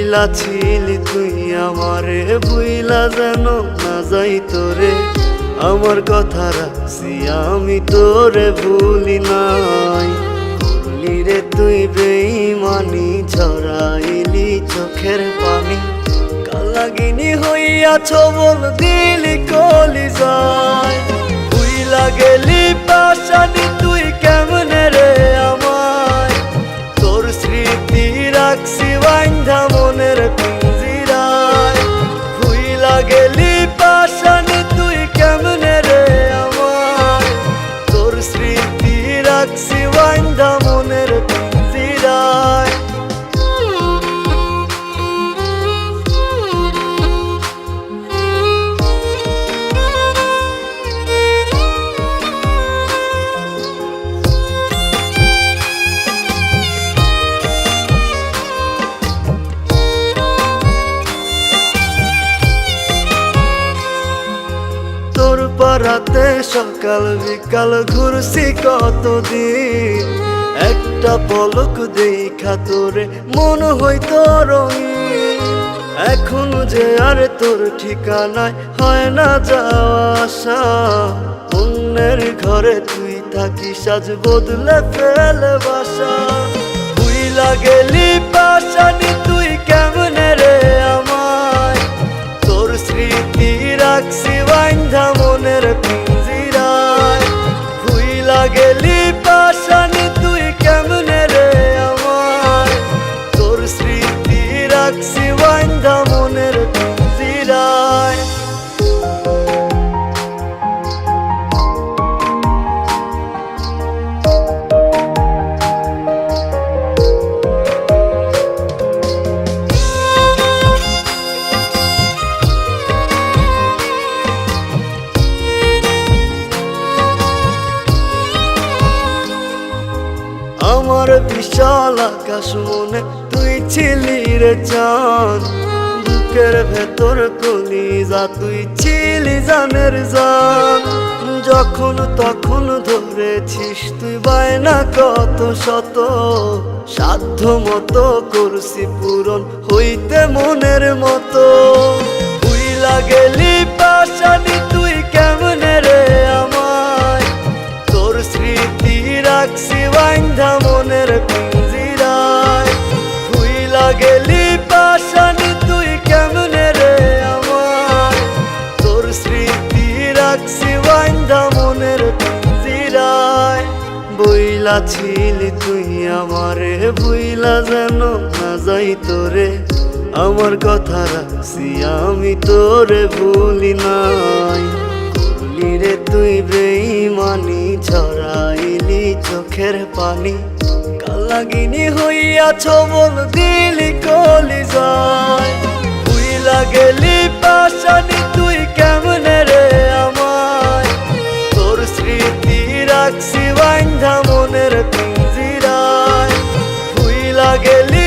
বইলা ছিলি তুই আমারে, ভুইলা যেন না যাই তোরে। আমার কথা রাখছি আমি তোরে ভুলি নাই। করলি রে তুই বেঈমানি, ঝরাইলি চোখের পানি। কালাগিনী হইয়াছ বল দিলি কলিজায়। ভুইলা গেলি পাশানি তুই কেমনে রে আমায়। তোর স্মৃতি রাখছি বাইন্ধা মনের পিঞ্জিরায়। ভুইলা গেলি পাশানি তুই কেমনে রে আমায়। তোর স্মৃতি রাখছি বাইন্ধা মনের পিঞ্জিরায়। তোর পাড়াতে সকাল বিকাল ঘুরছি কতদিন। একটা পলক দেখা তোরে মন হইতো রঙিন। এখন যে আর তোর ঠিকানায় হয় না যাওয়া আসা। অন্যের ঘরে তুই থাকি সাজ বদলে ফেলে বাসা। ভুইলা গেলি পাশানি তুই কেমনে রে আমায়। তোর স্মৃতি রাখছি বাইন্ধা মনের পিঞ্জিরায়। ভুইলা গেলি পাশানি তুই কেমনে রে আমায়। তোর স্মৃতি রাখছি বাইন্ধা মনের পিঞ্জিরায়। আমার বিশাল আকাশ মনে তুই ছিলি রে চাঁদ। বুকের ভেতর কলিজা তুই ছিলি জানের জান। যখন তখন ধরেছিস তুই বায়না কত শত। সাধ্য মতো করছি পূরণ হইতে মনের মতো। ভুইলা গেলি পাশানি তুই কেমনে রে আমায়। তোর স্মৃতি রাখছি বাইন্ধা মনের পিঞ্জিরায়। ভুইলা গেলি পাশানি তুই কেমনে রে আমায়। তোর স্মৃতি রাখছি বাইন্ধা মনের পিঞ্জিরায়। বইলা ছিলি তুই আমারে, ভুইলা যেন না যাই তোরে। আমার কথা রাখছি আমি তোরে ভুলি নাই। করলি রে তুই বেঈমানি, ঝরাইলি চোখের পানি। কালাগিনী হইয়াছ বল দিলি কলিজায়। ভুইলা গেলি পাশানি তুই কেমনে রে আমায়। তোর স্মৃতি রাখছি বাইন্ধা মনের পিঞ্জিরায়। ভুইলা গেলি